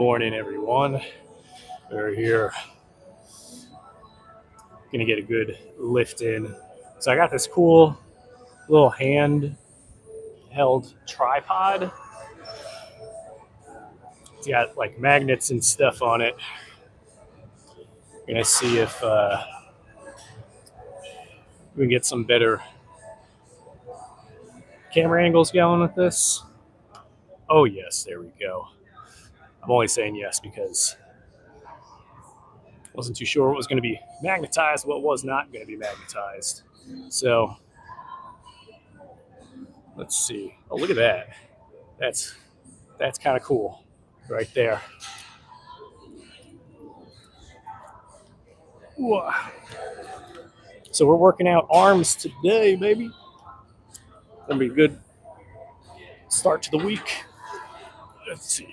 Morning, everyone. We're here gonna get a good lift in. So I got this cool little hand held tripod. It's got like magnets and stuff on it. Gonna see if we can get some better camera angles going with this. Oh yes, there we go. I'm only saying yes because I wasn't too sure what was going to be magnetized, what was not going to be magnetized. So let's see. Oh, look at that. That's kind of cool right there. Ooh. So we're working out arms today, baby. Gonna be a good start to the week. Let's see.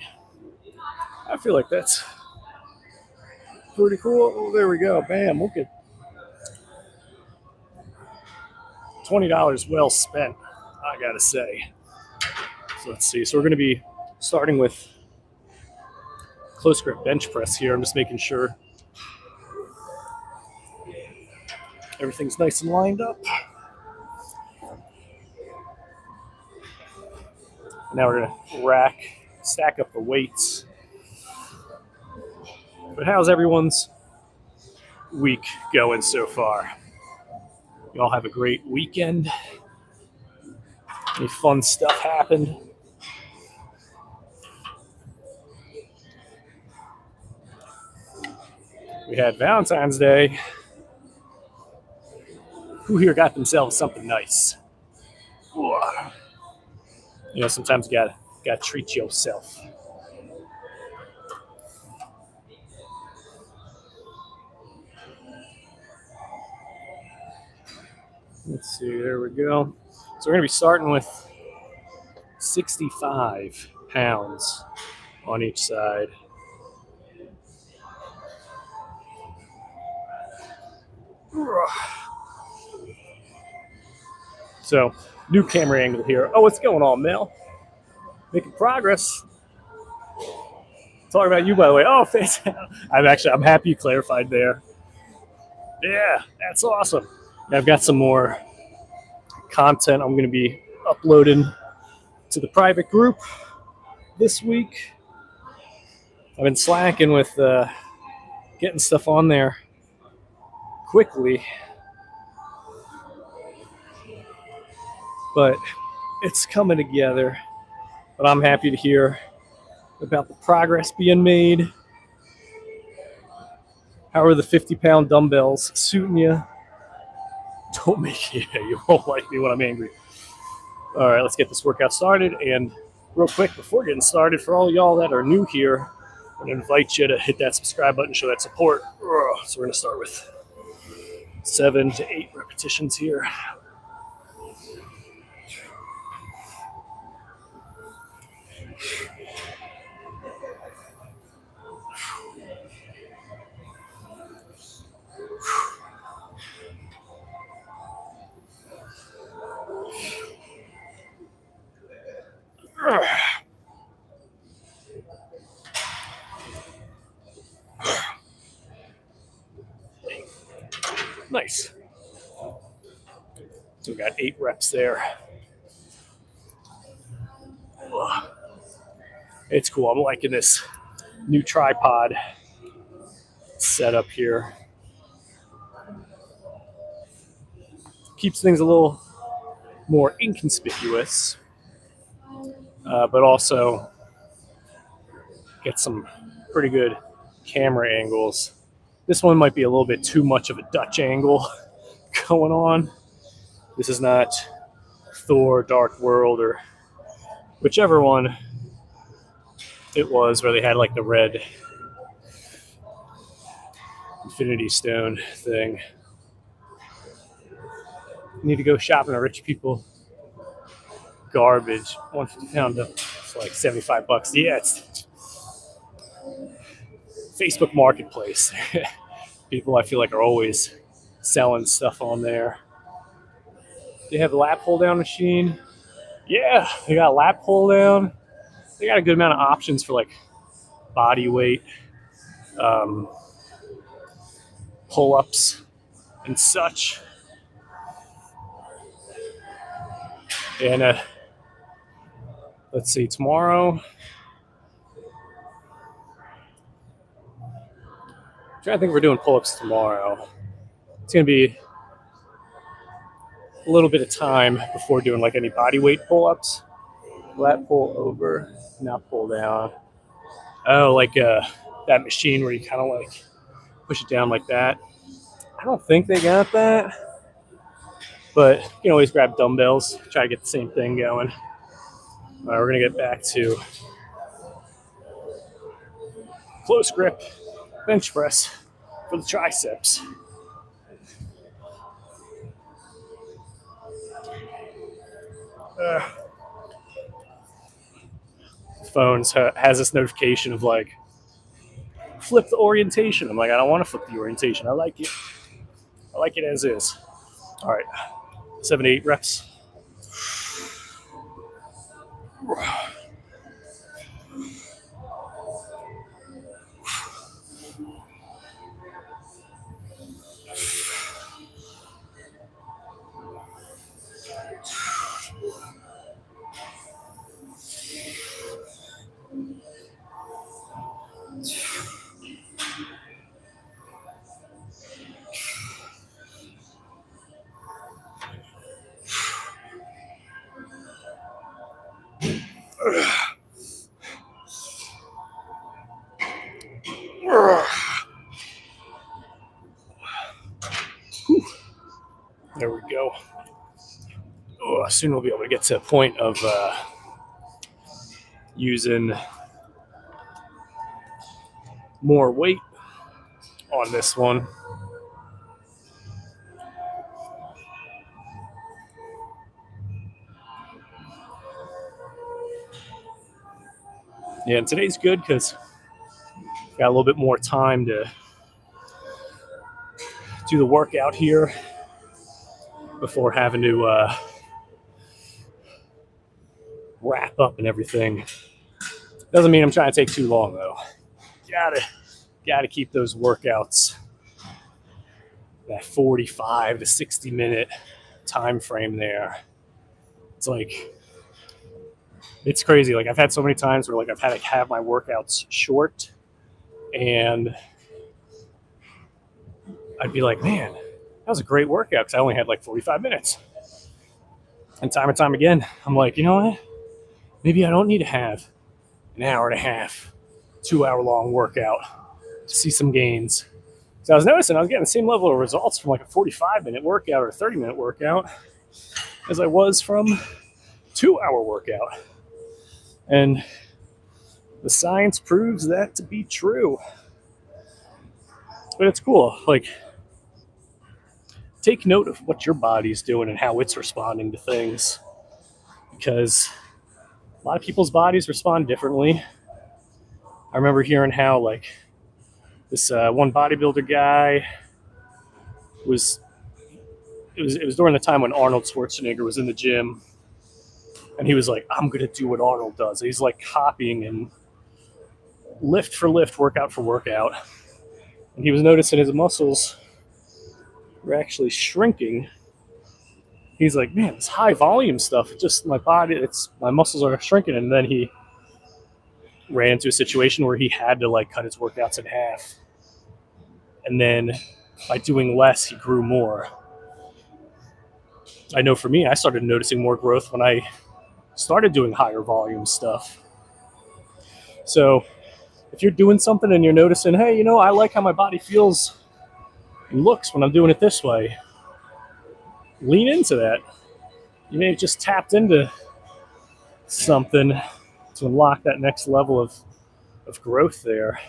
I feel like that's pretty cool. Oh, there we go. Bam. Look at $20 well spent, I gotta say. So let's see. So we're gonna be starting with close grip bench press here. I'm just making sure everything's nice and lined up. Now we're gonna stack up the weights. But how's everyone's week going so far? You all have a great weekend? Any fun stuff happened? We had Valentine's Day. Who here got themselves something nice? Ooh. You know, sometimes you gotta treat yourself. Let's see, there we go. So we're gonna be starting with 65 pounds on each side. So, new camera angle here. Oh, what's going on, Mel? Making progress. Talking about you, by the way. Oh, thanks. I'm happy you clarified there. Yeah, that's awesome. I've got some more content I'm going to be uploading to the private group this week. I've been slacking with getting stuff on there quickly, but it's coming together. But I'm happy to hear about the progress being made. How are the 50-pound dumbbells suiting you? Don't make it. You won't like me when I'm angry. All right, let's get this workout started. And real quick, before getting started, for all y'all that are new here, I'm going to invite you to hit that subscribe button, show that support. So we're going to start with 7 to 8 repetitions here. Nice. So we got 8 reps there. It's cool. I'm liking this new tripod setup here. Keeps things a little more inconspicuous, but also get some pretty good camera angles. This one might be a little bit too much of a Dutch angle going on. This is not Thor, Dark World, or whichever one it was where they had like the red Infinity Stone thing. Need to go shopping at rich people. Garbage. 150 pound up. It's like $75. Yeah, it's Facebook Marketplace. People I feel like are always selling stuff on there. They have a lap pull down machine. Yeah, they got a lap pull down. They got a good amount of options for like body weight pull-ups and such. And let's see, tomorrow, I'm trying to think if we're doing pull-ups tomorrow. It's going to be a little bit of time before doing like any body weight pull-ups. Lat pull over, not pull down. Oh, like that machine where you kind of like push it down like that. I don't think they got that, but you can always grab dumbbells, try to get the same thing going. All right, we're gonna get back to close grip bench press for the triceps. Phone has this notification of like flip the orientation. I'm like, I don't want to flip the orientation. I like it. I like it as is. All right, 7 to 8 reps. There we go. Oh, soon we'll be able to get to a point of using more weight on this one. Yeah, and today's good because got a little bit more time to do the workout here before having to wrap up and everything. Doesn't mean I'm trying to take too long though. Gotta keep those workouts that 45 to 60 minute time frame there. It's like it's crazy. Like I've had so many times where like I've had to have my workouts short, and I'd be like, man, that was a great workout because I only had like 45 minutes. And time again, I'm like, you know what? Maybe I don't need to have an hour and a half, 2 hour long workout to see some gains. So I was noticing I was getting the same level of results from like a 45-minute workout or a 30-minute workout as I was from 2 hour workout. And the science proves that to be true. But it's cool. Like, take note of what your body's doing and how it's responding to things. Because a lot of people's bodies respond differently. I remember hearing how, like, this one bodybuilder guy it was during the time when Arnold Schwarzenegger was in the gym, and he was like, I'm gonna do what Arnold does. He's like copying and lift for lift, workout for workout. And he was noticing his muscles were actually shrinking. He's like, man, this high volume stuff, just my muscles are shrinking. And then he ran into a situation where he had to like cut his workouts in half. And then by doing less, he grew more. I know for me, I started noticing more growth when I started doing higher volume stuff. So if you're doing something and you're noticing, hey, I like how my body feels and looks when I'm doing it this way, lean into that. You may have just tapped into something to unlock that next level of growth there.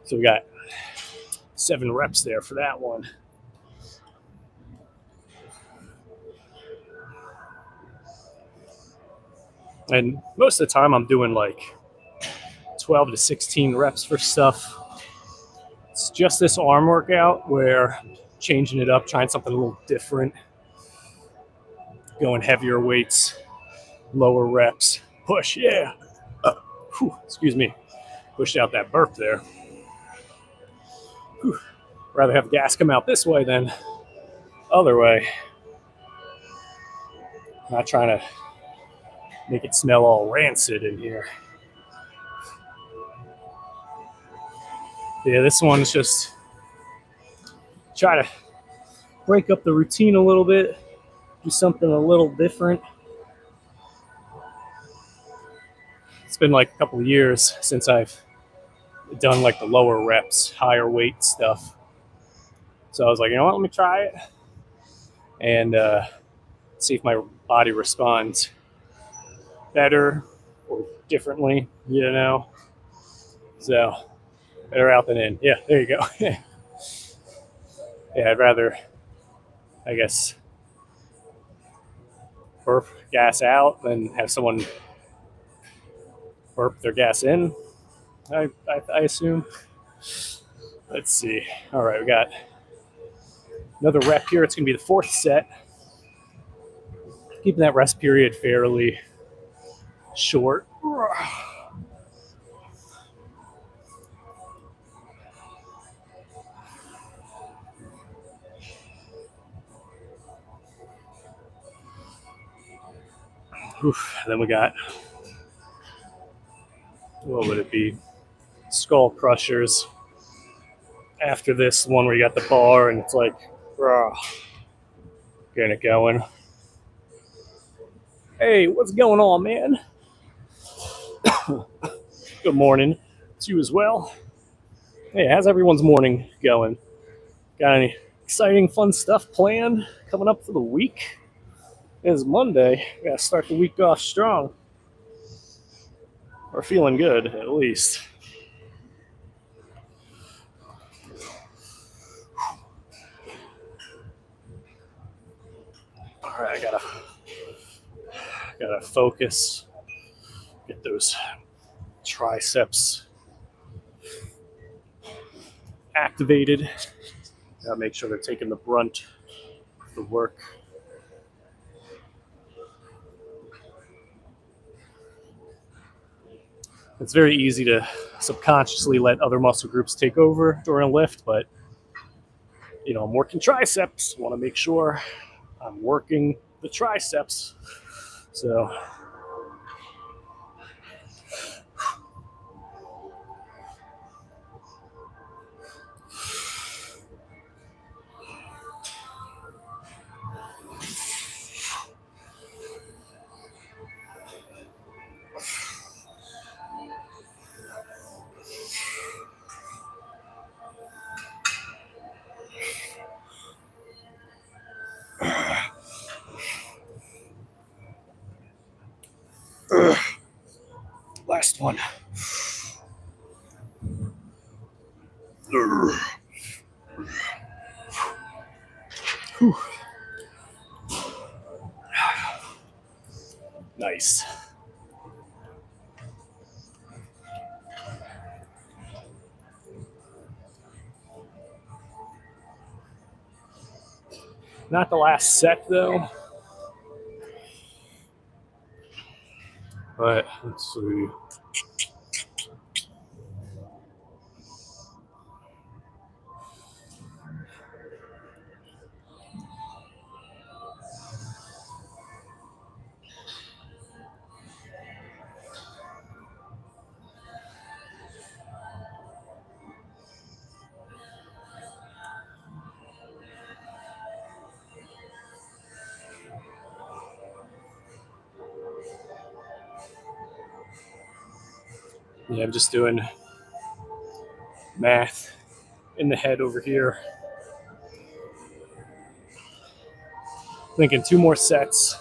So we got 7 reps there for that one. And most of the time I'm doing like 12 to 16 reps for stuff. It's just this arm workout where I'm changing it up, trying something a little different, going heavier weights, lower reps, push, yeah. Excuse me, pushed out that burp there. Rather have gas come out this way than other way. Not trying to make it smell all rancid in here. Yeah, this one's just try to break up the routine a little bit, do something a little different. It's been like a couple of years since I've done like the lower reps, higher weight stuff. So I was like, you know what, let me try it and see if my body responds better or differently, you know. So better out than in. Yeah, there you go. Yeah, I'd rather, I guess, burp gas out than have someone burp their gas in, I assume. Let's see. All right, we got another rep here. It's going to be the 4th set. Keeping that rest period fairly short. Then we got, what would it be? Skull crushers. After this one where you got the bar and it's like, getting it going. Hey, what's going on, man? Good morning. It's you as well. Hey, how's everyone's morning going? Got any exciting, fun stuff planned coming up for the week? It is Monday. We gotta start the week off strong. Or feeling good, at least. All right, I gotta focus. Get those triceps activated. Gotta make sure they're taking the brunt of the work. It's very easy to subconsciously let other muscle groups take over during a lift, but you know, I'm working triceps. Want to make sure I'm working the triceps. So last one. Nice. Not the last set though. But let's see. Yeah, I'm just doing math in the head over here. Thinking 2 more sets,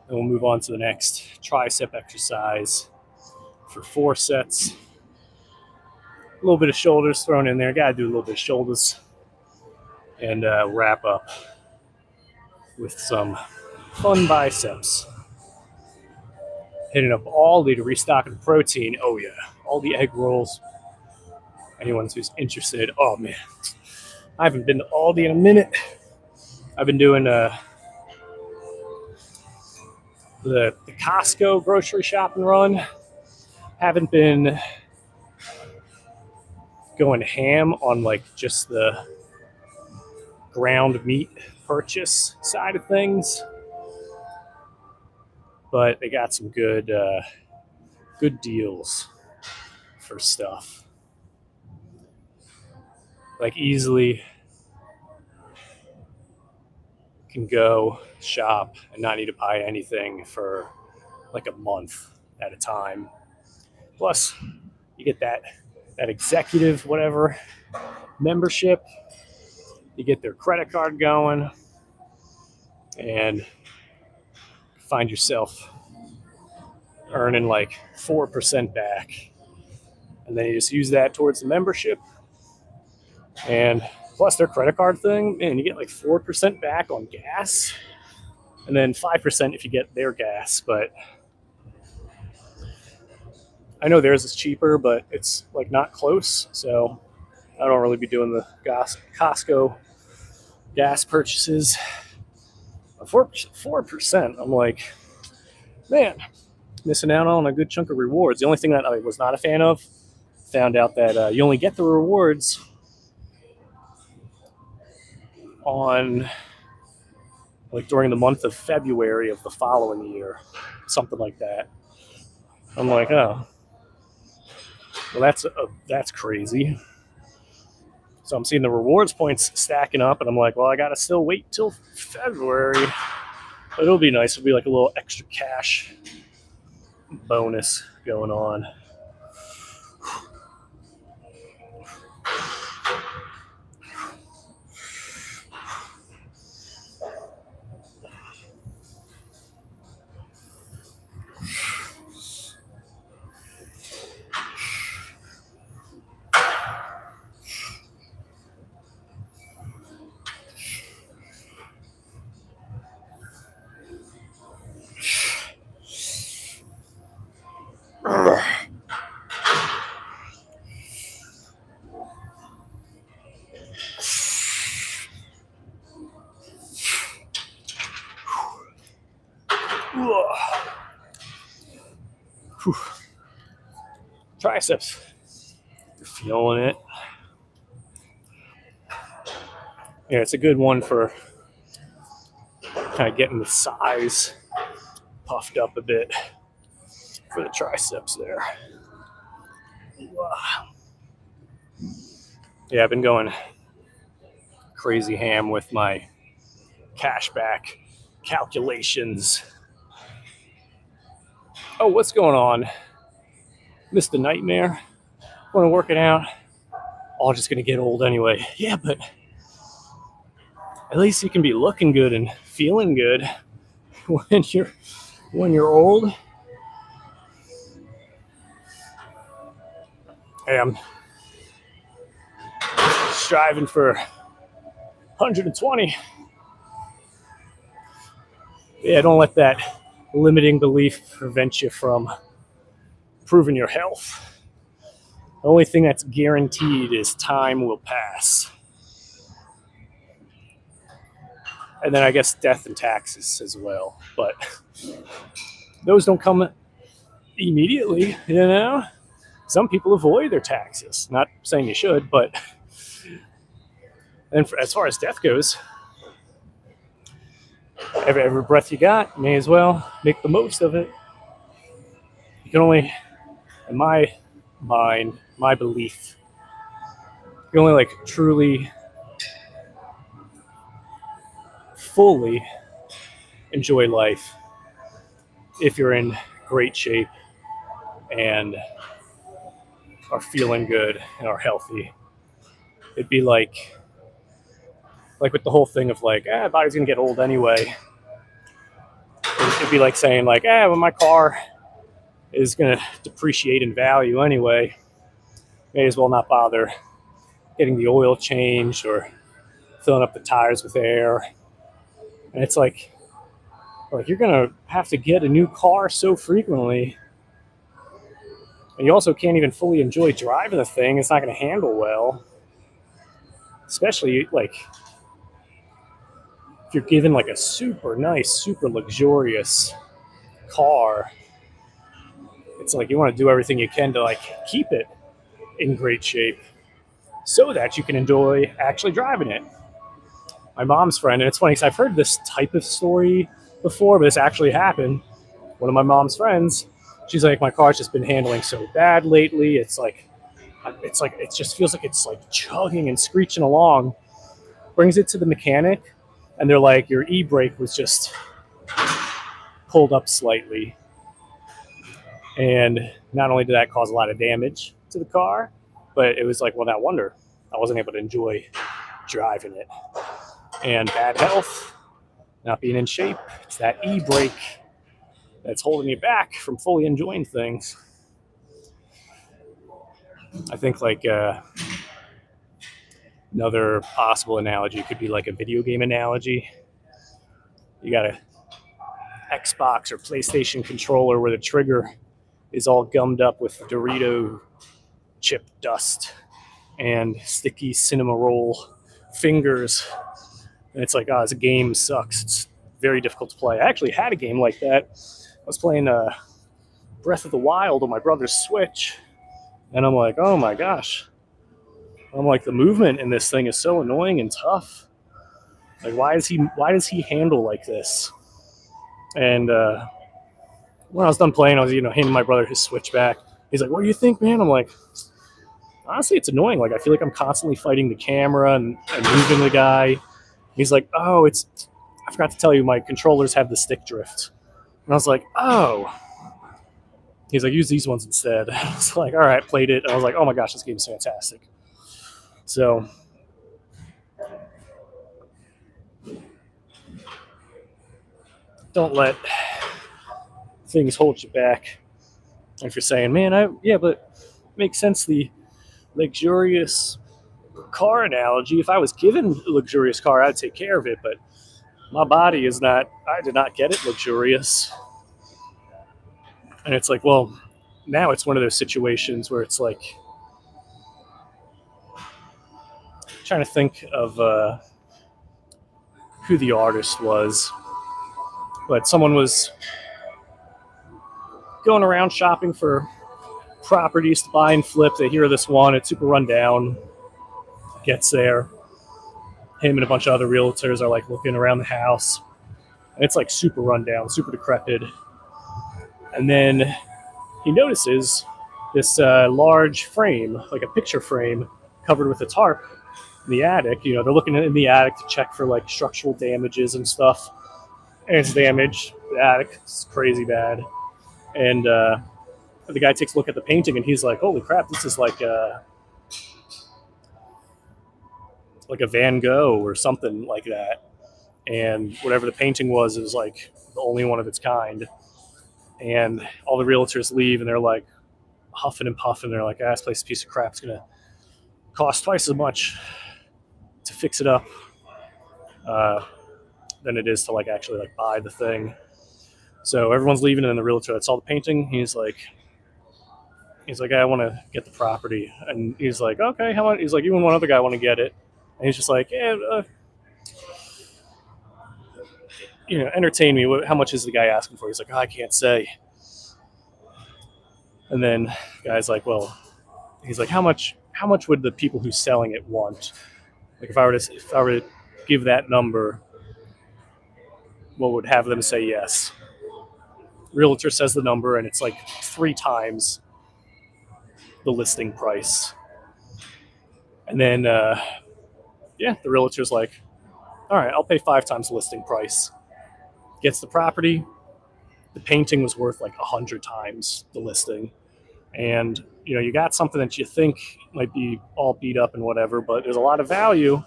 and we'll move on to the next tricep exercise for 4 sets. A little bit of shoulders thrown in there. Gotta do a little bit of shoulders. And wrap up with some fun biceps. Hitting up Aldi to restock the protein. Oh yeah, all the egg rolls. Anyone who's interested. Oh man, I haven't been to Aldi in a minute. I've been doing the Costco grocery shopping run. Haven't been going ham on like just the ground meat purchase side of things, but they got some good deals for stuff. Like easily can go shop and not need to buy anything for like a month at a time. Plus, you get that executive whatever membership. You get their credit card going, and find yourself earning like 4% back, and then you just use that towards the membership. And plus their credit card thing, man, you get like 4% back on gas, and then 5% if you get their gas. But I know theirs is cheaper, but it's like not close, so I don't really be doing the Costco gas purchases. 4%, I'm like, man, missing out on a good chunk of rewards. The only thing that I was not a fan of, found out that you only get the rewards on like during the month of February of the following year, something like that. I'm like, oh, well, that's crazy. So I'm seeing the rewards points stacking up, and I'm like, well, I gotta still wait till February. But it'll be nice. It'll be like a little extra cash bonus going on. Triceps. You're feeling it. Yeah, it's a good one for kind of getting the size puffed up a bit for the triceps there. Yeah, I've been going crazy ham with my cashback calculations. Oh, what's going on? Mr. Nightmare? Want to work it out? All just gonna get old anyway. Yeah, but at least you can be looking good and feeling good when you're old. Hey, I'm striving for 120. Yeah, don't let that limiting belief prevent you from improving your health. The only thing that's guaranteed is time will pass. And then I guess death and taxes as well. But those don't come immediately, you know? Some people avoid their taxes. Not saying you should, but and as far as death goes, every breath you got, may as well make the most of it. You can only, in my mind, my belief, you can only like truly, fully enjoy life if you're in great shape and are feeling good and are healthy. It'd be like with the whole thing of like, body's gonna get old anyway. It'd be like saying like, well, my car is gonna depreciate in value anyway. may as well not bother getting the oil changed or filling up the tires with air. And it's like you're gonna have to get a new car so frequently, and you also can't even fully enjoy driving the thing. It's not gonna handle well, especially like if you're given like a super nice, super luxurious car. It's like you want to do everything you can to like keep it in great shape so that you can enjoy actually driving it. My mom's friend, and it's funny because I've heard this type of story before, but this actually happened. One of my mom's friends, she's like, my car's just been handling so bad lately. It's like it just feels like it's like chugging and screeching along. Brings it to the mechanic, and they're like, your e-brake was just pulled up slightly. And not only did that cause a lot of damage to the car, but it was like, well, no wonder I wasn't able to enjoy driving it. And bad health, not being in shape, it's that e-brake that's holding you back from fully enjoying things. I think like another possible analogy could be like a video game analogy. You got a Xbox or PlayStation controller where the trigger is all gummed up with Dorito chip dust and sticky cinema roll fingers. And it's like, oh, this game sucks. It's very difficult to play. I actually had a game like that. I was playing Breath of the Wild on my brother's Switch, and I'm like, oh my gosh. I'm like, the movement in this thing is so annoying and tough. Like, why does he handle like this? And when I was done playing, I was handing my brother his Switch back. He's like, what do you think, man? I'm like, honestly, it's annoying. Like, I feel like I'm constantly fighting the camera and moving the guy. He's like, oh, I forgot to tell you, my controllers have the stick drift. And I was like, oh. He's like, use these ones instead. I was like, all right, played it. And I was like, oh my gosh, this game is fantastic. So, don't let things hold you back. If you're saying, man, but it makes sense, the luxurious car analogy. If I was given a luxurious car, I'd take care of it, but my body is not, I did not get it luxurious. And it's like, well, now it's one of those situations where it's like, trying to think of who the artist was, but someone was going around shopping for properties to buy and flip. They hear this one, it's super run down, gets there. Him and a bunch of other realtors are like looking around the house, and it's like super run down, super decrepit. And then he notices this large frame, like a picture frame, covered with a tarp in the attic. They're looking in the attic to check for like structural damages and stuff. And it's damaged. The attic is crazy bad. And the guy takes a look at the painting, and he's like, holy crap, this is like a Van Gogh or something like that. And whatever the painting was, it was like the only one of its kind. And all the realtors leave, and they're like huffing and puffing. They're like, this place is a piece of crap. It's going to cost twice as much to fix it up than it is to like actually like buy the thing. So everyone's leaving, and then the realtor that saw the painting, he's like, I want to get the property. And he's like, okay, how much? He's like, you and one other guy want to get it. And he's just like, entertain me. How much is the guy asking for? He's like, I can't say. And then the guy's like, well, he's like, how much would the people who's selling it want? Like, if I were to give that number, what would have them say yes? Realtor says the number, and it's like 3 times the listing price. And then, the realtor's like, all right, I'll pay 5 times the listing price. Gets the property. The painting was worth like 100 times the listing. And, you got something that you think might be all beat up and whatever, but there's a lot of value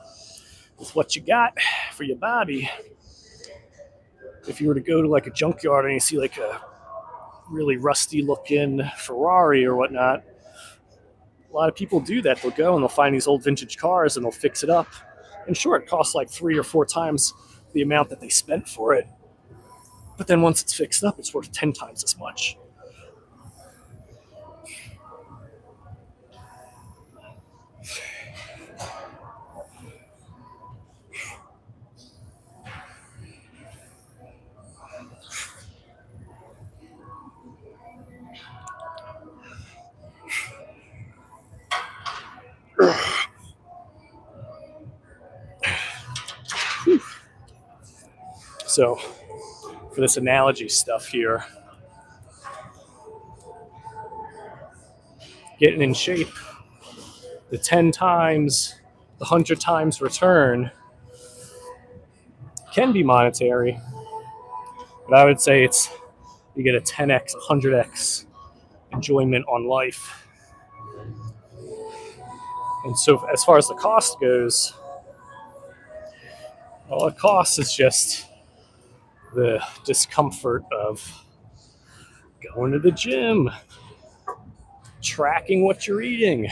with what you got for your body. If you were to go to like a junkyard and you see like a really rusty looking Ferrari or whatnot, A lot of people do that. They'll go and they'll find these old vintage cars and they'll fix it up. And sure, it costs like 3 or 4 times the amount that they spent for it. But then once it's fixed up, it's worth 10 times as much. So, for this analogy stuff here, getting in shape, the 10 times, the 100 times return can be monetary, but I would say it's you get a 10x, 100x enjoyment on life. And so, as far as the cost goes, all it costs is just the discomfort of going to the gym, tracking what you're eating,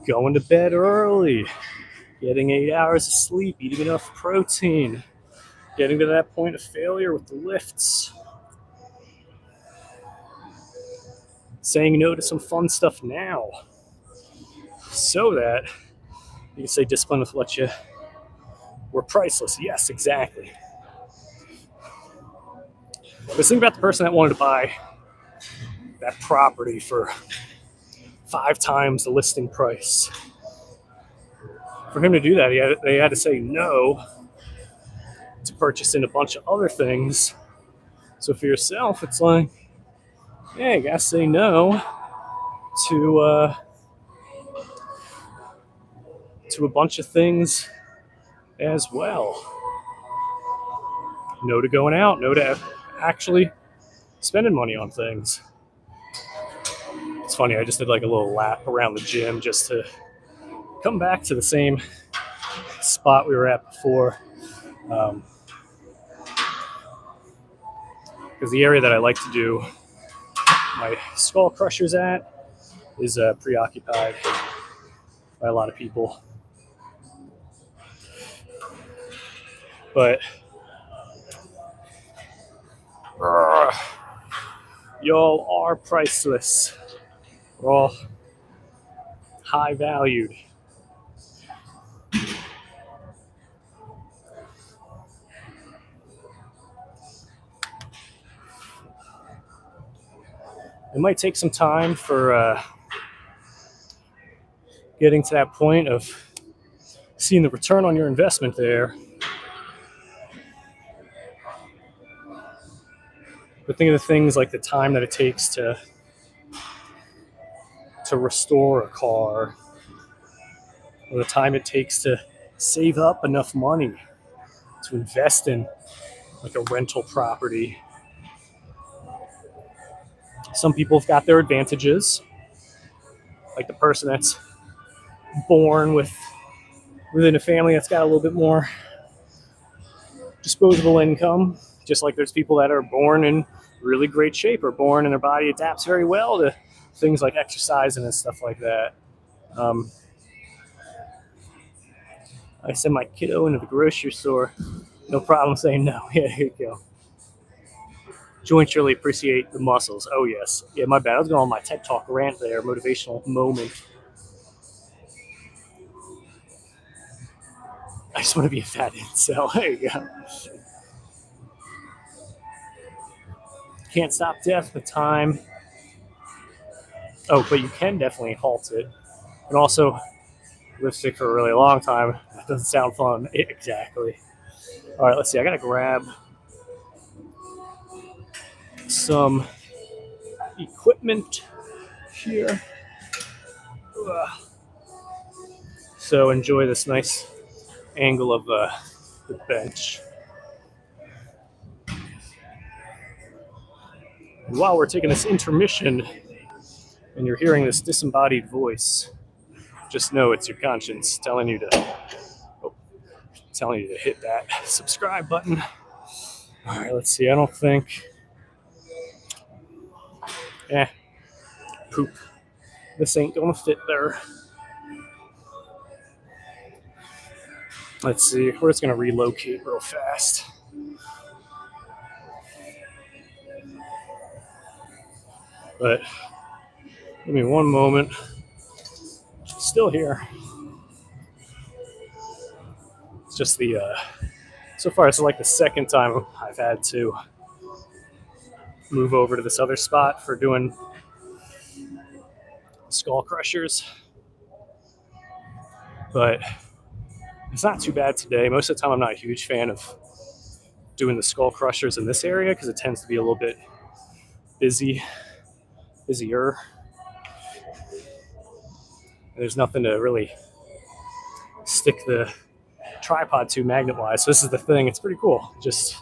going to bed early, getting 8 hours of sleep, eating enough protein, getting to that point of failure with the lifts, saying no to some fun stuff now, so that you can say discipline with what you were priceless. Yes, exactly. But think about the person that wanted to buy that property for 5 times the listing price. For him to do that, they had to say no to purchasing a bunch of other things. So for yourself, it's like, hey, you gotta say no to a bunch of things as well. No to going out, no to actually spending money on things. It's funny, I just did like a little lap around the gym just to come back to the same spot we were at before. Because the area that I like to do my skull crushers at is preoccupied by a lot of people. But y'all are priceless. We're all high valued. It might take some time for getting to that point of seeing the return on your investment there. But think of the things like the time that it takes to restore a car, or the time it takes to save up enough money to invest in like a rental property. Some people have got their advantages, like the person that's born within a family that's got a little bit more disposable income, just like there's people that are born in really great shape or born and their body adapts very well to things like exercising and stuff like that. I send my kiddo into the grocery store, no problem saying no. Yeah, here you go. Joints really appreciate the muscles. Oh yes. Yeah, my bad. I was going on my TED Talk rant there, motivational moment. I just want to be a fat incel. There you go. Can't stop death with time. Oh, but you can definitely halt it. And also, lipstick for a really long time. That doesn't sound fun. Exactly. All right, let's see. I gotta grab some equipment here. So enjoy this nice angle of the bench. And while we're taking this intermission and you're hearing this disembodied voice, just know it's your conscience telling you to hit that subscribe button. All right, let's see. I don't think. Poop. this ain't gonna fit there. Let's see, we're just gonna relocate real fast. But give me one moment. Still here. It's just the so far it's like the second time I've had to move over to this other spot for doing skull crushers. But it's not too bad today. Most of the time I'm not a huge fan of doing the skull crushers in this area because it tends to be a little bit busier. There's nothing to really stick the tripod to magnet wise. So this is the thing, it's pretty cool. Just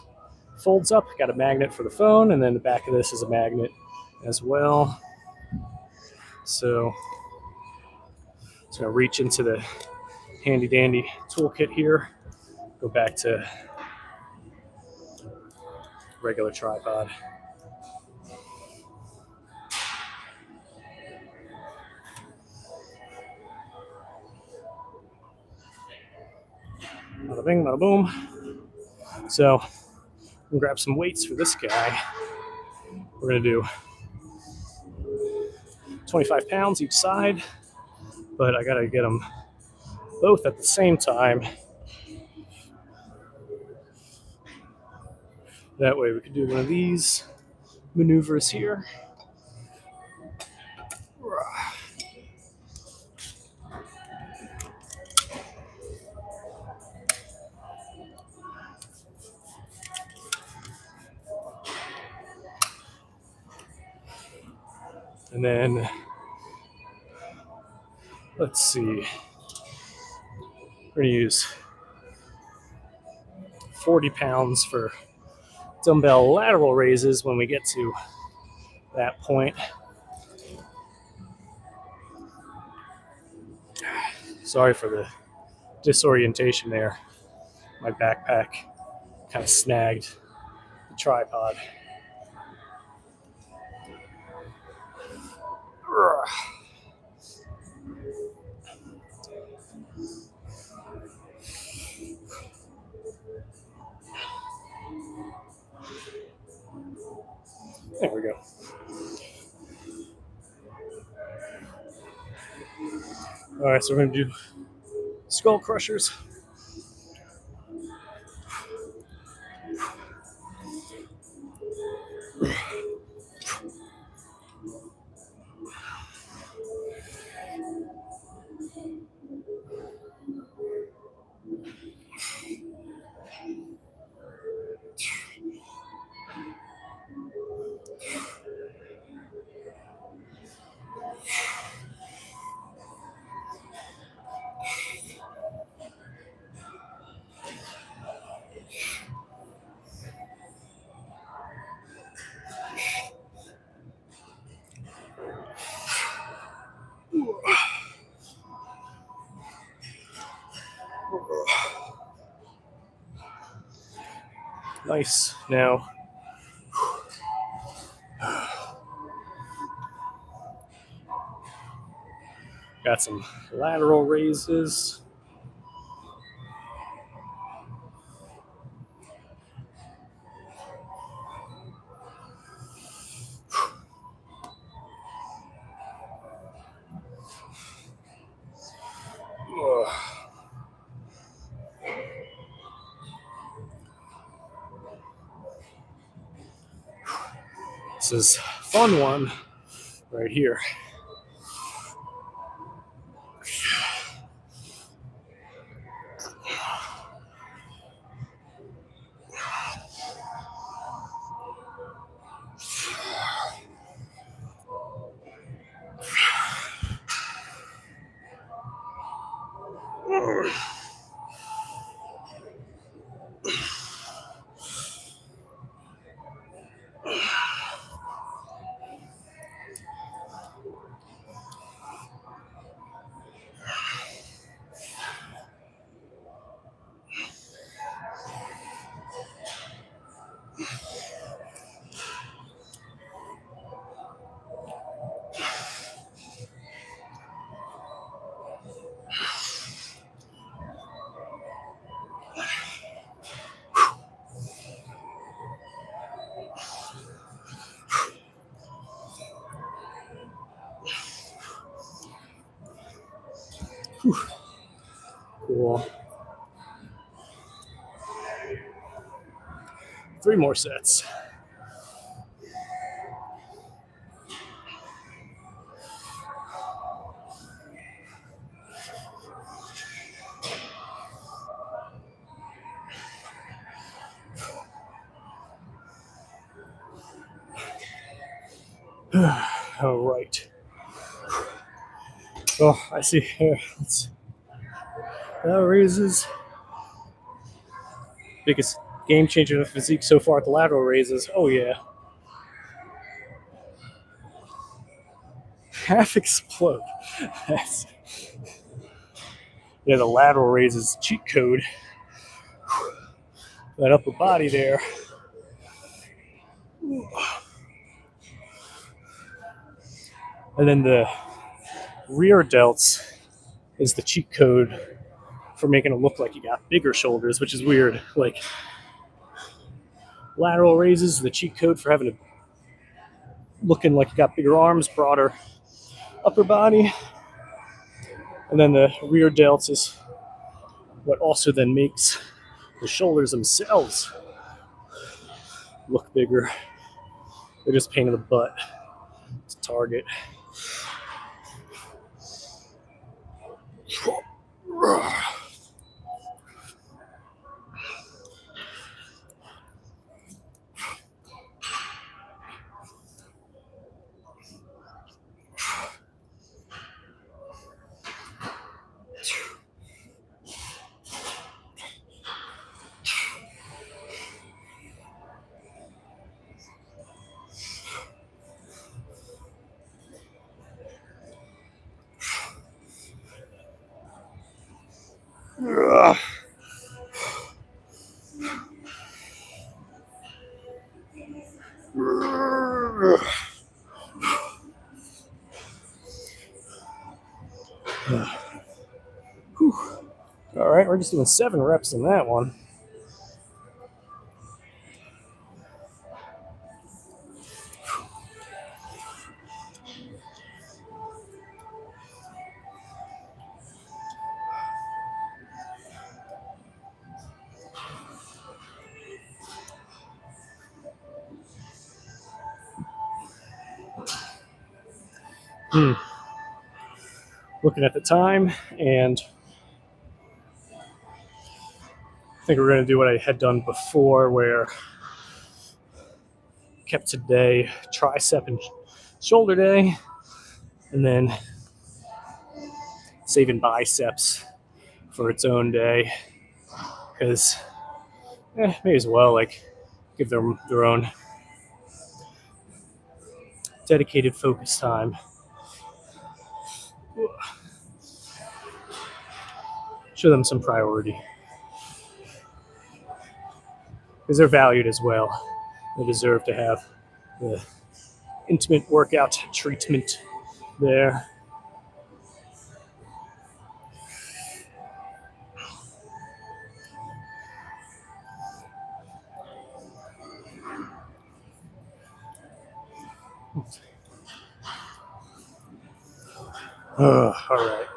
folds up, got a magnet for the phone, and then the back of this is a magnet as well. So just gonna reach into the handy dandy toolkit here, go back to regular tripod. Bada bing, bada boom. So I'm gonna grab some weights for this guy. We're gonna do 25 pounds each side, but I gotta get them both at the same time. That way we can do one of these maneuvers here. And then, let's see, we're gonna use 40 pounds for dumbbell lateral raises when we get to that point. Sorry for the disorientation there. My backpack kind of snagged the tripod. There we go. All right, so we're gonna do skull crushers. Nice. Now, got some lateral raises. This is a fun one right here. Whew. Cool. 3 more sets. All right. Oh, I see. That raises. Biggest game changer in the physique so far at the lateral raises. Oh, yeah. Half explode. That's, yeah, the lateral raises cheat code. That upper body there. And then the rear delts is the cheat code for making it look like you got bigger shoulders, which is weird. Like lateral raises, the cheat code for having it looking like you got bigger arms, broader upper body. And then the rear delts is what also then makes the shoulders themselves look bigger. They're just pain in the butt to target. All right, we're just doing 7 reps in that one. Looking at the time, and I think we're going to do what I had done before, where I kept today tricep and shoulder day, and then saving biceps for its own day, because may as well like give them their own dedicated focus time. Show them some priority, because they're valued as well. They deserve to have the intimate workout treatment there. All right.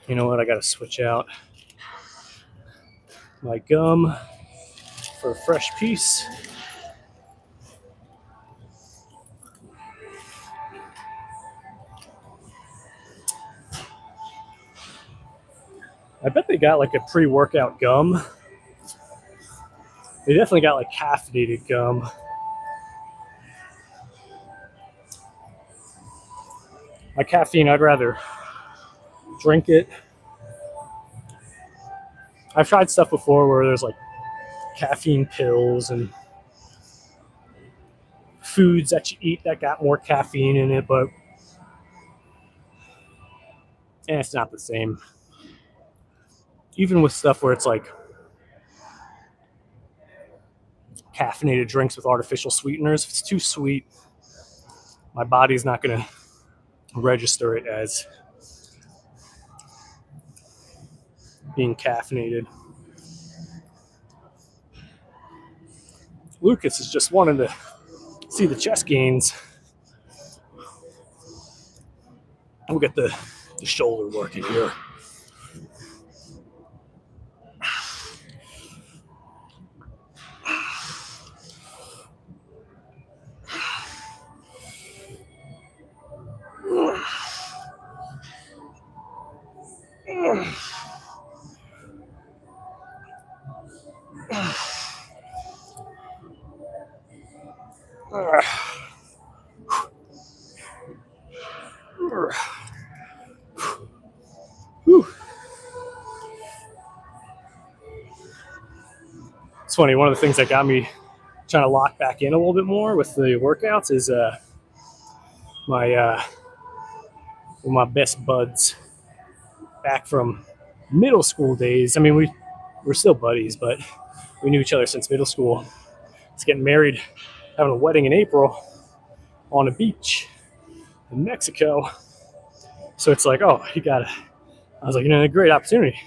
You know what? I got to switch out my gum for a fresh piece. I bet they got like a pre-workout gum. They definitely got like caffeinated gum. My caffeine, I'd rather drink it. I've tried stuff before where there's like caffeine pills and foods that you eat that got more caffeine in it, but it's not the same. Even with stuff where it's like caffeinated drinks with artificial sweeteners, if it's too sweet, my body's not going to register it as being caffeinated. Lucas is just wanting to see the chest gains. We'll get the shoulder working here. It's funny, one of the things that got me trying to lock back in a little bit more with the workouts is my one of my best buds back from middle school days. I mean, we're still buddies, but we knew each other since middle school. It's getting married, having a wedding in April on a beach in Mexico. So it's like, oh, I was like, a great opportunity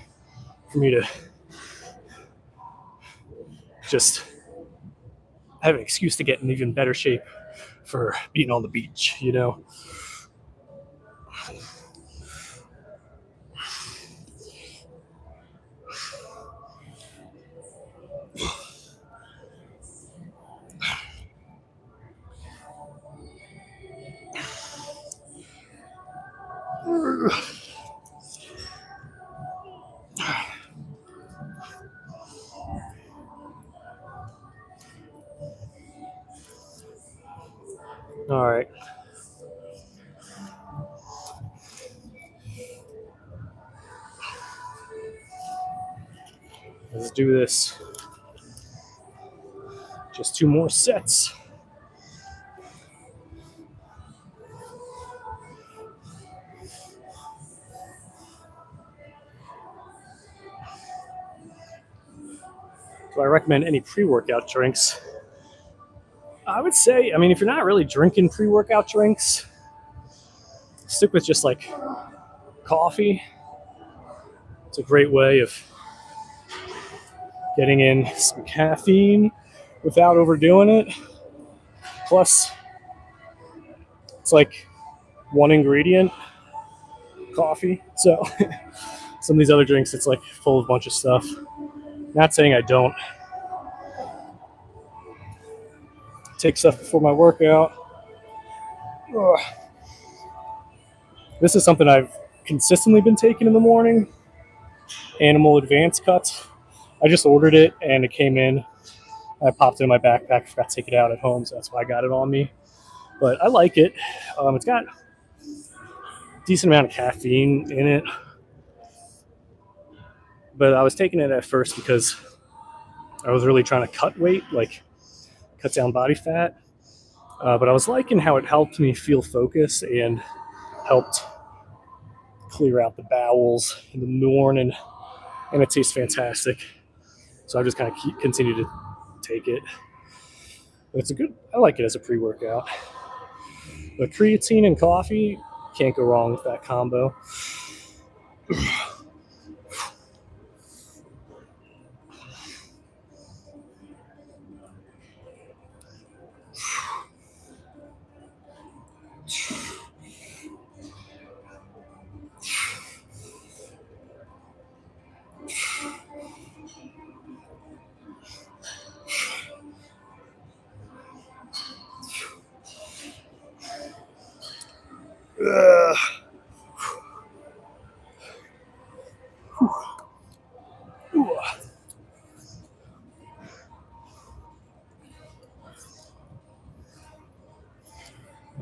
for me to just have an excuse to get in even better shape for being on the beach, All right. Let's do this. Just 2 more sets. Do I recommend any pre-workout drinks? I would say, if you're not really drinking pre-workout drinks, stick with just like coffee. It's a great way of getting in some caffeine without overdoing it. Plus, it's like one ingredient, coffee. So some of these other drinks, it's like full of a bunch of stuff. Not saying I don't take stuff before my workout. Ugh. This is something I've consistently been taking in the morning. Animal Advanced Cuts. I just ordered it and it came in. I popped it in my backpack, forgot to take it out at home, so that's why I got it on me. But I like it. It's got a decent amount of caffeine in it. But I was taking it at first because I was really trying to cut weight, like cut down body fat. But I was liking how it helped me feel focused and helped clear out the bowels in the morning. And it tastes fantastic. So I just kind of continue to take it. But I like it as a pre-workout. But creatine and coffee, can't go wrong with that combo.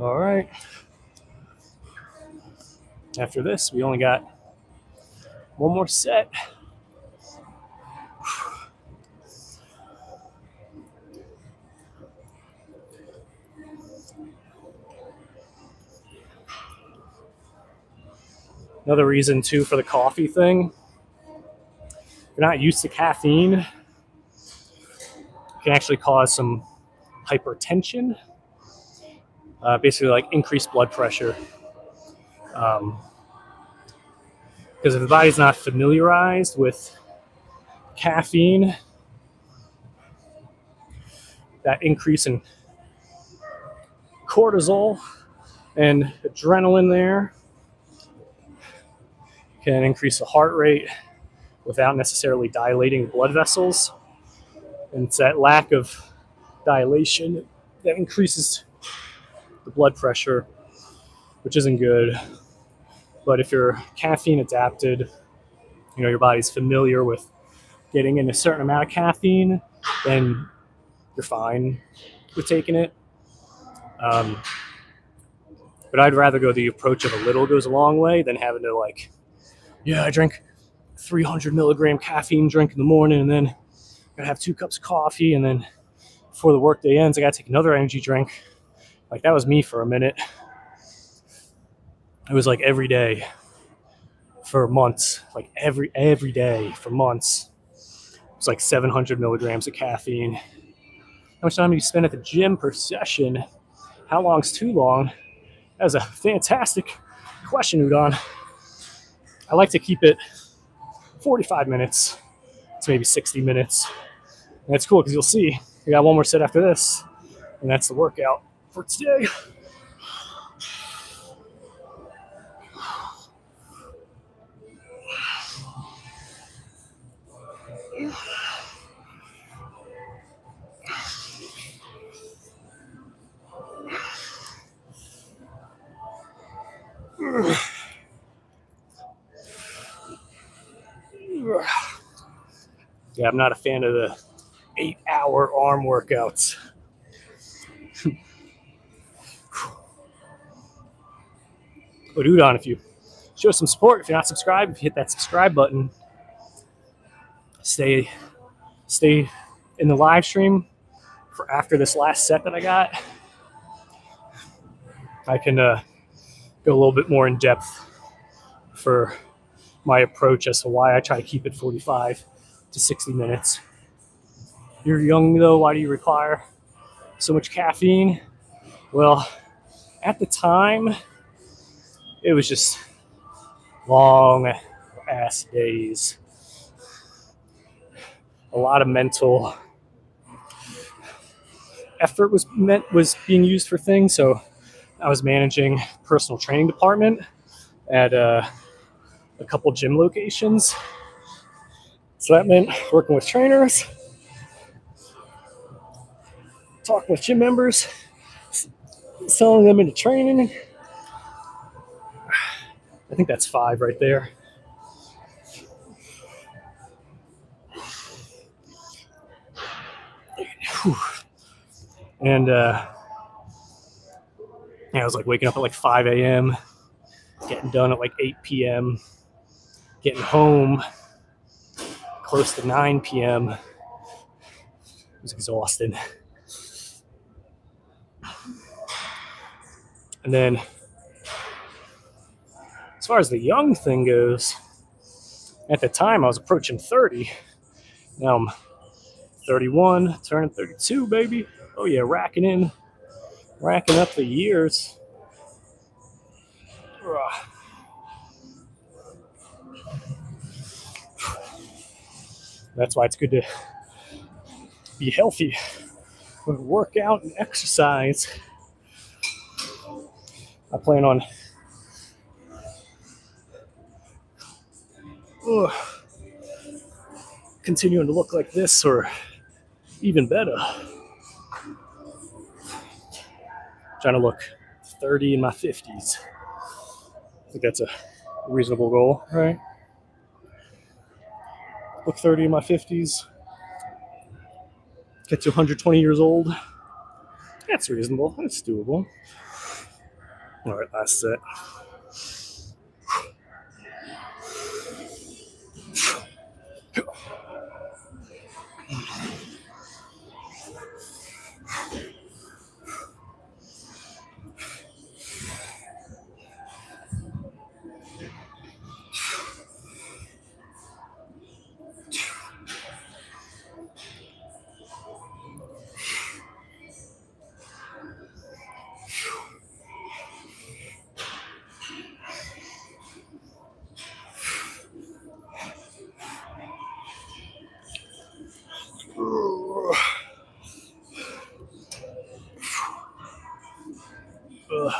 All right. After this, we only got one more set. Another reason, too, for the coffee thing, if you're not used to caffeine, it can actually cause some hypertension, basically like increased blood pressure. Because if the body's not familiarized with caffeine, that increase in cortisol and adrenaline there can increase the heart rate without necessarily dilating blood vessels. And it's that lack of dilation that increases the blood pressure, which isn't good. But if you're caffeine adapted, your body's familiar with getting in a certain amount of caffeine, then you're fine with taking it. But I'd rather go the approach of a little goes a long way than having to I drink 300 milligram caffeine drink in the morning, and then I have 2 cups of coffee, and then before the workday ends, I got to take another energy drink. That was me for a minute. It was every day for months, every day for months. It was 700 milligrams of caffeine. How much time do you spend at the gym per session? How long's too long? That was a fantastic question, Udon. I like to keep it 45 minutes to maybe 60 minutes. And that's cool because you'll see we got one more set after this, and that's the workout for today. Yeah, I'm not a fan of the 8-hour arm workouts. But Udon, if you show some support, if you're not subscribed, if you hit that subscribe button, stay in the live stream for after this last set that I got. I can go a little bit more in depth for my approach as to why I try to keep it 45 to 60 minutes. You're young though, why do you require so much caffeine? Well, at the time, it was just long ass days. A lot of mental effort was being used for things. So I was managing personal training department at a couple gym locations. So that meant working with trainers, talking with gym members, selling them into training. I think that's 5 right there. Whew. And I was waking up at 5 a.m., getting done at 8 p.m., getting home close to 9 p.m. It was exhausting. And then as far as the young thing goes, at the time I was approaching 30. Now I'm 31, turning 32, baby. Oh yeah, racking up the years. That's why it's good to be healthy, work out and exercise. I plan on continuing to look like this or even better. Trying to look 30 in my 50s. I think that's a reasonable goal, right? Look 30 in my 50s. Get to 120 years old. That's reasonable. That's doable. All right, last set. Ugh.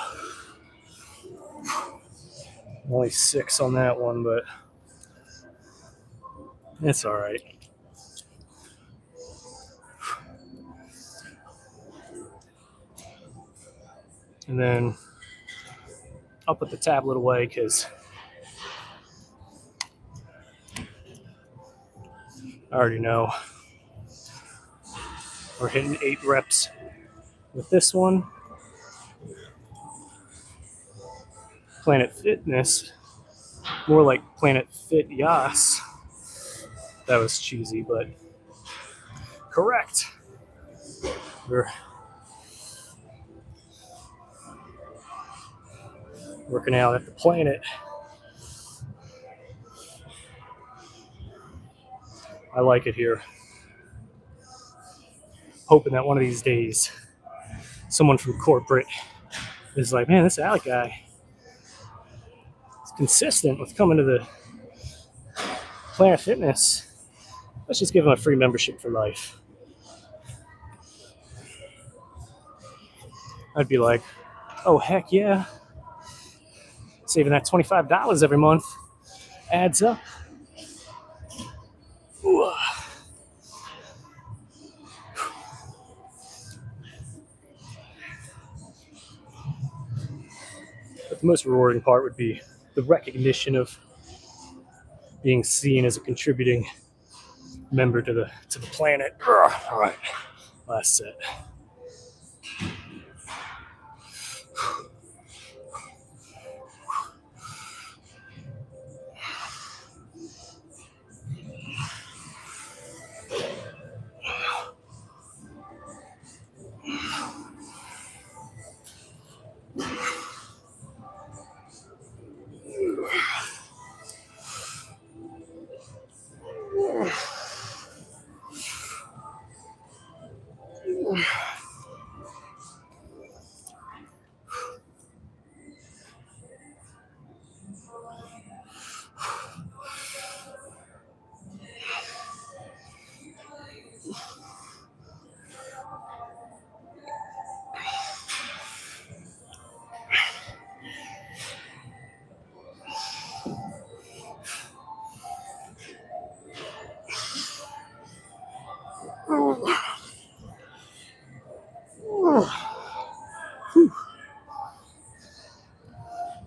Only 6 on that one, but it's all right. And then I'll put the tablet away because I already know we're hitting 8 reps with this one. Planet Fitness, more like Planet Fit Yas. That was cheesy, but correct. We're working out at the Planet. I like it here. Hoping that one of these days someone from corporate is like, man, this Alec guy is consistent with coming to the Planet Fitness. Let's just give him a free membership for life. I'd be like, oh, heck yeah. Saving that $25 every month adds up. Ooh. But the most rewarding part would be the recognition of being seen as a contributing member to the planet. All right, last set.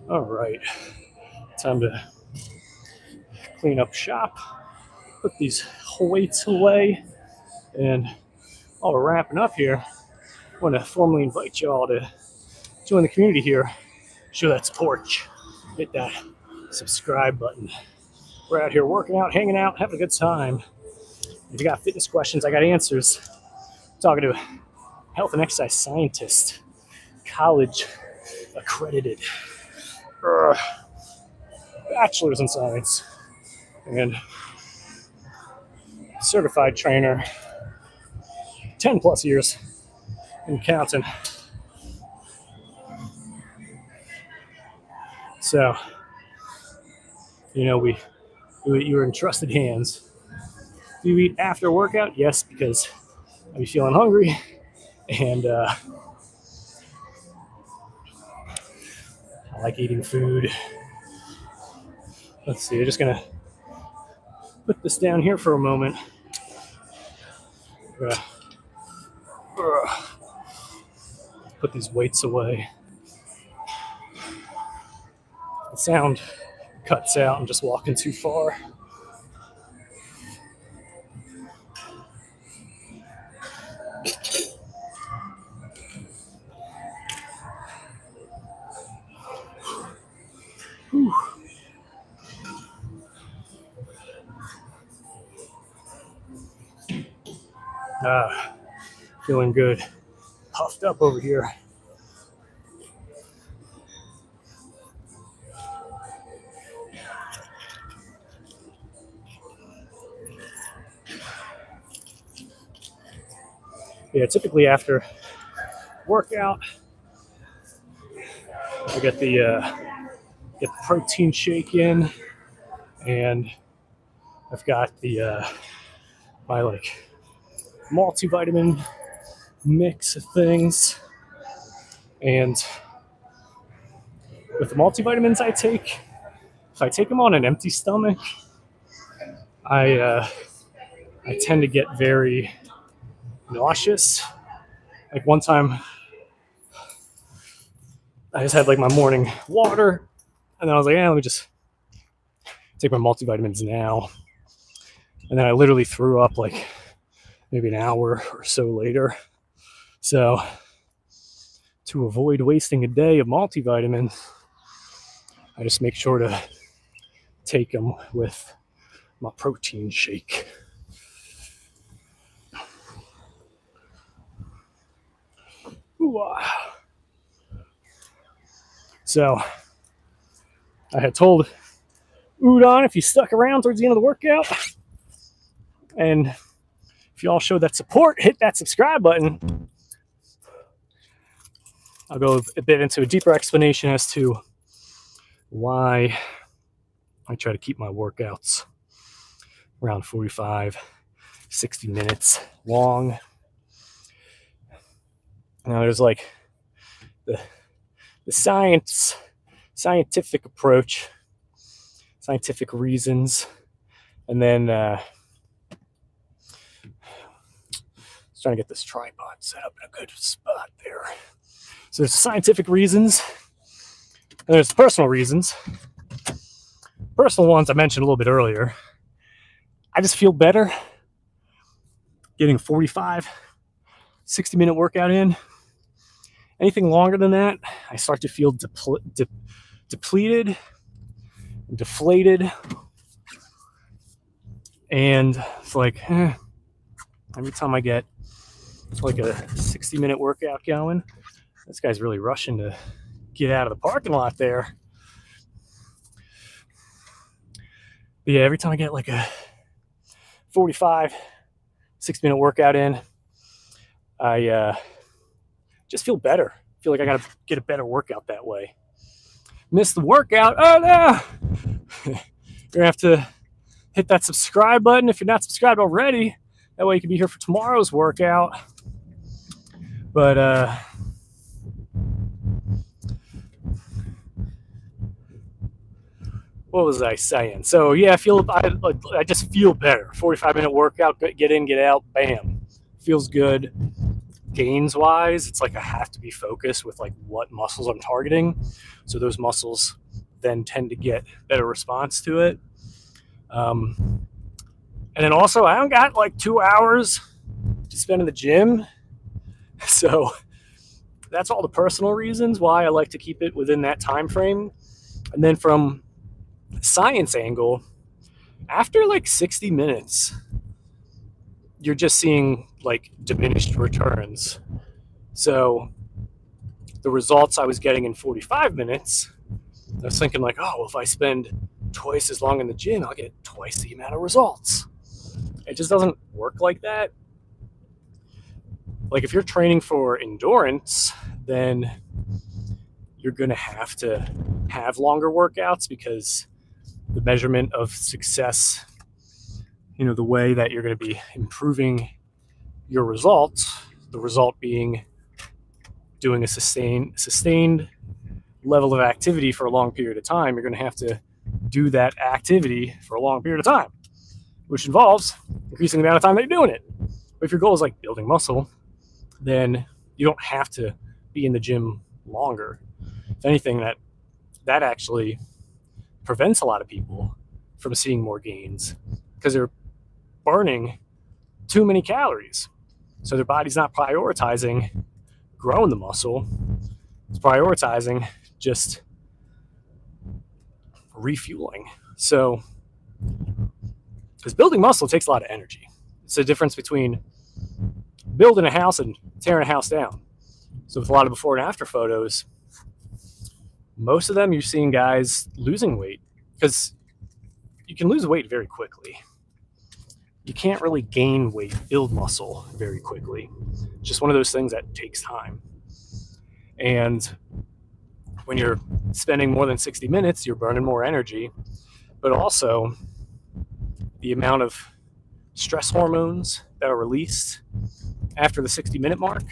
All right, time to clean up shop, put these weights away, and while we're wrapping up here, I want to formally invite you all to join the community here, show that support, hit that subscribe button. We're out here working out, hanging out, having a good time. If you got fitness questions, I got answers. I'm talking to a health and exercise scientist, college accredited, bachelor's in science, and certified trainer, 10 plus years in counting. So, you're in trusted hands. Do you eat after workout? Yes, because I'll be feeling hungry, and I like eating food. Let's see, I'm just gonna put this down here for a moment. Put these weights away. The sound cuts out. I'm just walking too far. Whew. Feeling good. Puffed up over here. Yeah, typically after workout, I get the protein shake in, and I've got the my like multivitamin mix of things, and with the multivitamins I take, if I take them on an empty stomach, I tend to get very nauseous. Like one time, I just had like my morning water, and then I was like, let me just take my multivitamins now. And then I literally threw up like maybe an hour or so later. So to avoid wasting a day of multivitamins, I just make sure to take them with my protein shake. Ooh-ah. So I had told Udon if you stuck around towards the end of the workout, and if you all showed that support, hit that subscribe button. I'll go a bit into a deeper explanation as to why I try to keep my workouts around 45, 60 minutes long. Now there's like the scientific approach, scientific reasons, and then just trying to get this tripod set up in a good spot there. So there's scientific reasons, and there's personal reasons. Personal ones I mentioned a little bit earlier. I just feel better getting 45, 60-minute workout in. Anything longer than that, I start to feel depleted, deflated, and it's like every time I get like a 60-minute workout going, this guy's really rushing to get out of the parking lot there. But yeah, every time I get like a 45, 60-minute workout in, I just feel better. I feel like I got to get a better workout that way. Miss the workout? Oh no! You're gonna have to hit that subscribe button if you're not subscribed already. That way you can be here for tomorrow's workout. But what was I saying? So yeah, I just feel better. 45-minute workout, get in, get out, bam. Feels good. Gains wise, it's like I have to be focused with like what muscles I'm targeting. So those muscles then tend to get better response to it. And then also I don't got like 2 hours to spend in the gym. So that's all the personal reasons why I like to keep it within that time frame. And then from the science angle, after like 60 minutes, you're just seeing like diminished returns. So the results I was getting in 45 minutes, I was thinking like, oh, well, if I spend twice as long in the gym, I'll get twice the amount of results. It just doesn't work like that. Like if you're training for endurance, then you're going to have longer workouts because the measurement of success, the way that you're going to be improving your results, the result being doing a sustained level of activity for a long period of time, you're going to have to do that activity for a long period of time, which involves increasing the amount of time that you're doing it. But if your goal is like building muscle, then you don't have to be in the gym longer. If anything, that actually prevents a lot of people from seeing more gains because they're burning too many calories. So their body's not prioritizing growing the muscle. It's prioritizing just refueling. So, because building muscle takes a lot of energy. It's the difference between building a house and tearing a house down. So with a lot of before and after photos, most of them you're seeing guys losing weight because you can lose weight very quickly. You can't really gain weight, build muscle very quickly. It's just one of those things that takes time. And when you're spending more than 60 minutes, you're burning more energy, but also the amount of stress hormones that are released after the 60-minute mark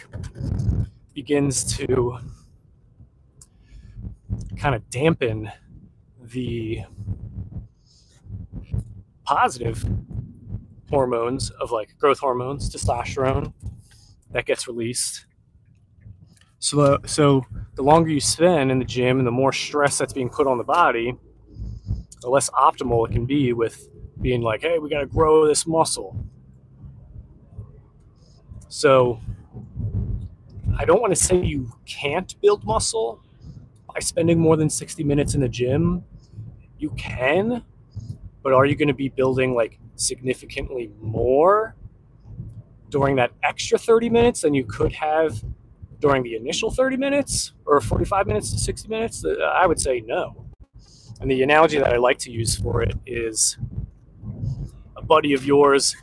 begins to kind of dampen the positive hormones of like growth hormones, testosterone that gets released. So the longer you spend in the gym and the more stress that's being put on the body, the less optimal it can be with being like, hey, we got to grow this muscle. So I don't want to say you can't build muscle by spending more than 60 minutes in the gym. You can, but are you going to be building like significantly more during that extra 30 minutes than you could have during the initial 30 minutes or 45 minutes to 60 minutes? I would say no. And the analogy that I like to use for it is a buddy of yours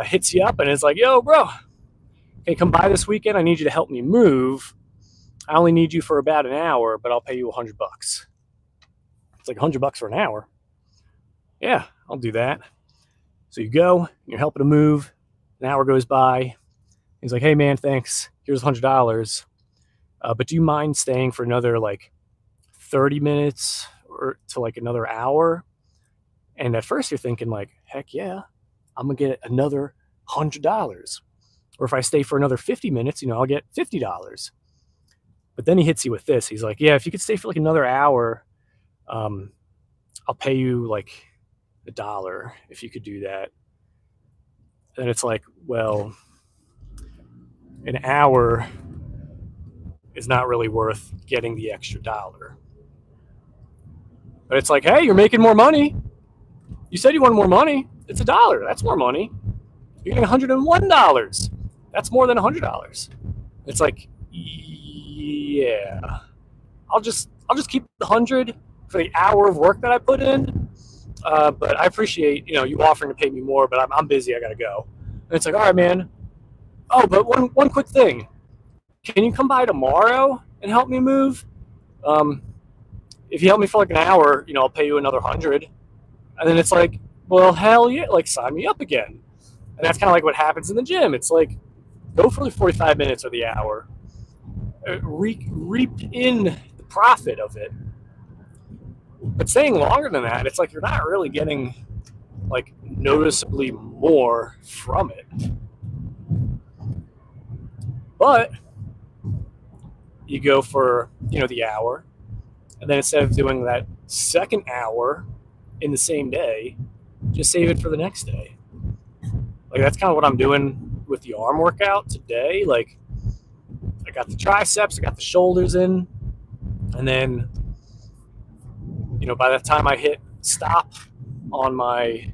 hits you up and is like, yo, bro, hey, come by this weekend. I need you to help me move. I only need you for about an hour, but I'll pay you $100. It's like $100 for an hour. Yeah, I'll do that. So you go, you're helping to move. An hour goes by. He's like, hey, man, thanks. Here's $100. But do you mind staying for another like 30 minutes or to like another hour? And at first you're thinking like, heck yeah, I'm going to get another $100. Or if I stay for another 50 minutes, I'll get $50. But then he hits you with this. He's like, yeah, if you could stay for like another hour, I'll pay you like $1 if you could do that. And it's like, well, an hour is not really worth getting the extra $1. But it's like, hey, you're making more money. You said you wanted more money. It's $1. That's more money. You're getting $101. That's more than $100. It's like, yeah, I'll just keep the 100 for the hour of work that I put in. But I appreciate you offering to pay me more, but I'm busy. I gotta go. And it's like, all right, man. Oh, but one quick thing. Can you come by tomorrow and help me move? If you help me for like an hour, I'll pay you another 100. And then it's like, well, hell yeah, like sign me up again. And that's kind of like what happens in the gym. It's like, go for the 45 minutes or the hour. Reap in the profit of it. But staying longer than that, it's like you're not really getting like noticeably more from it. But you go for, the hour, and then instead of doing that second hour in the same day, just save it for the next day. Like that's kind of what I'm doing with the arm workout today. Like I got the triceps, I got the shoulders in, and then by the time I hit stop on my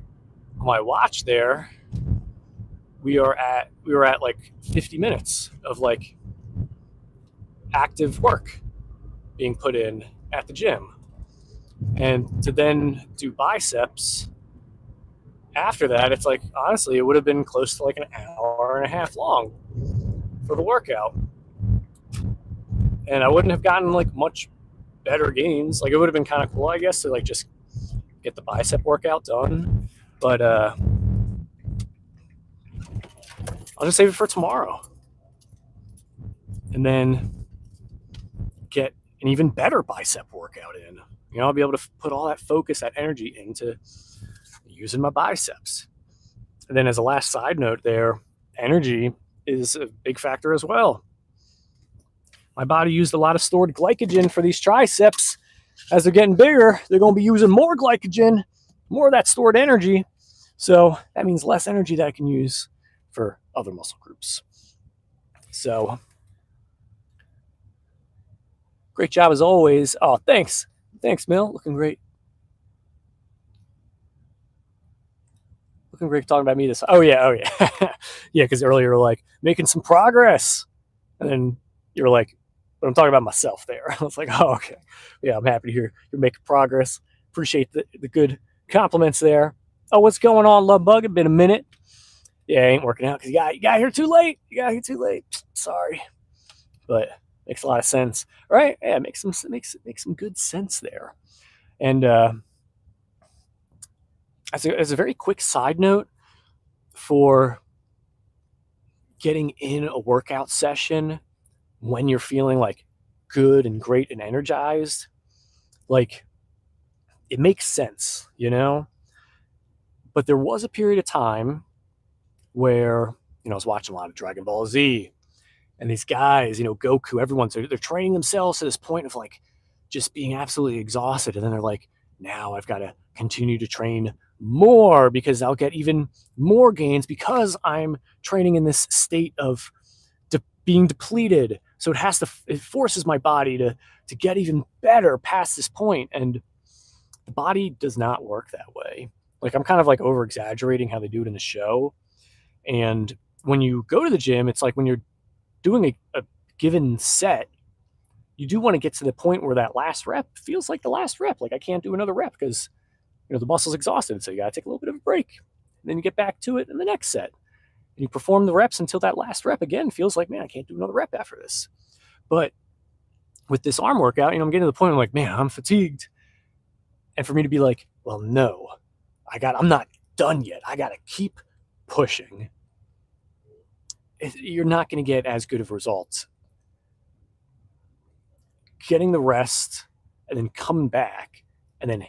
watch there, we were at like 50 minutes of like active work being put in at the gym. And to then do biceps after that, it's like, honestly, it would have been close to like an hour and a half long for the workout. And I wouldn't have gotten like much better gains. Like it would have been kind of cool, I guess, to like just get the bicep workout done. But I'll just save it for tomorrow. And then get an even better bicep workout in. I'll be able to put all that focus, that energy into using my biceps. And then as a last side note there, energy is a big factor as well. My body used a lot of stored glycogen for these triceps. As they're getting bigger, they're going to be using more glycogen, more of that stored energy. So that means less energy that I can use for other muscle groups. So great job as always. Oh, thanks. Thanks, Mill. Looking great. Looking great talking about me this. Oh, yeah. Yeah, because earlier you were like, making some progress. And then you were like, but I'm talking about myself there. I was like, oh, okay. Yeah, I'm happy to hear you're making progress. Appreciate the good compliments there. Oh, what's going on, Love Bug? It's been a minute. Yeah, it ain't working out because you got here too late. Sorry. But makes a lot of sense. All right? Yeah, makes some good sense there. And as a very quick side note for getting in a workout session when you're feeling like good and great and energized, like, it makes sense, you know? But there was a period of time where, I was watching a lot of Dragon Ball Z, and these guys, Goku, everyone's, they're training themselves to this point of like just being absolutely exhausted. And then they're like, now I've got to continue to train more because I'll get even more gains because I'm training in this state of being depleted. So it forces my body to get even better past this point. And the body does not work that way. Like, I'm kind of like over exaggerating how they do it in the show. And when you go to the gym, it's like when you're doing a given set, you do want to get to the point where that last rep feels like the last rep. Like, I can't do another rep because, the muscle's exhausted. So you got to take a little bit of a break. And then you get back to it in the next set. And you perform the reps until that last rep again feels like, man, I can't do another rep after this. But with this arm workout, I'm getting to the point where I'm like, man, I'm fatigued. And for me to be like, well, no, I'm not done yet. I got to keep pushing. You're not going to get as good of results. Getting the rest and then coming back and then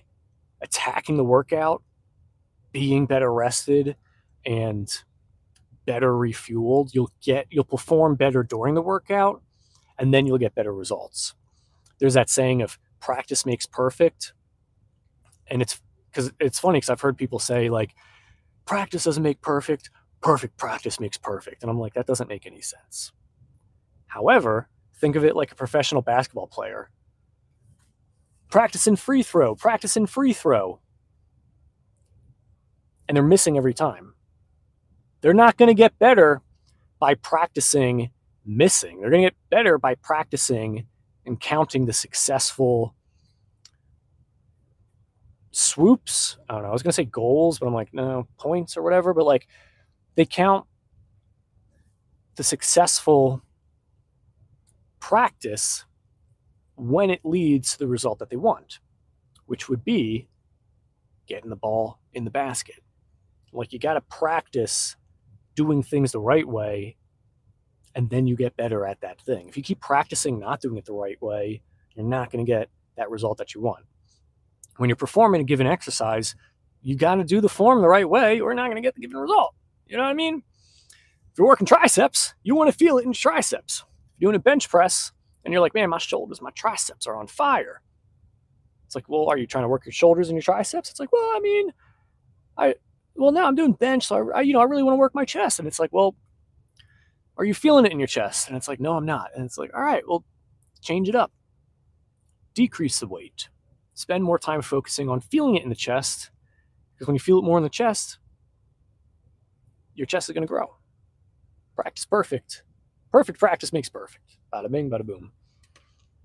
attacking the workout, being better rested and better refueled, you'll perform better during the workout, and then you'll get better results. There's that saying of practice makes perfect. And it's funny because I've heard people say, like, practice doesn't make perfect practice makes perfect. And I'm like, that doesn't make any sense. However, think of it like a professional basketball player. Practice in free throw. And they're missing every time. They're not going to get better by practicing missing. They're going to get better by practicing and counting the successful swoops. I don't know. I was going to say goals, but I'm like, no, points or whatever. But like, they count the successful practice when it leads to the result that they want, which would be getting the ball in the basket. Like, you got to practice doing things the right way, and then you get better at that thing. If you keep practicing not doing it the right way, you're not going to get that result that you want. When you're performing a given exercise, you got to do the form the right way, or you're not going to get the given result. You know what I mean? If you're working triceps, you want to feel it in your triceps. If you're doing a bench press, and you're like, man, my shoulders, my triceps are on fire. It's like, well, are you trying to work your shoulders and your triceps? It's like, well, now I'm doing bench, so I really want to work my chest. And it's like, well, are you feeling it in your chest? And it's like, no, I'm not. And it's like, all right, well, change it up. Decrease the weight. Spend more time focusing on feeling it in the chest, because when you feel it more in the chest, your chest is going to grow. Practice perfect. Perfect practice makes perfect. Bada bing, bada boom.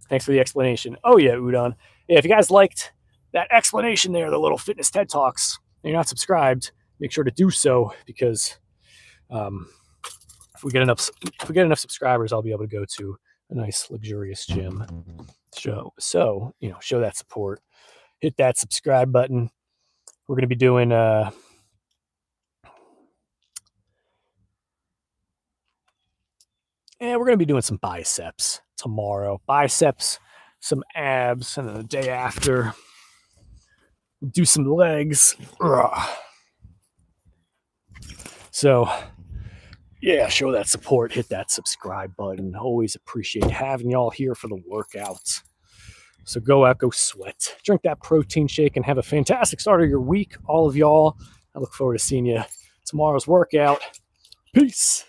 Thanks for the explanation. Oh yeah, Udon. Yeah, if you guys liked that explanation there, the little fitness TED Talks, and you're not subscribed, make sure to do so, because if we get enough subscribers, I'll be able to go to a nice luxurious gym. So show that support. Hit that subscribe button. We're going to be doing we're going to be doing some biceps tomorrow. Biceps, some abs, and then the day after, do some legs. Ugh. So, yeah, show that support. Hit that subscribe button. Always appreciate having y'all here for the workouts. So go out, go sweat. Drink that protein shake and have a fantastic start of your week, all of y'all. I look forward to seeing you tomorrow's workout. Peace.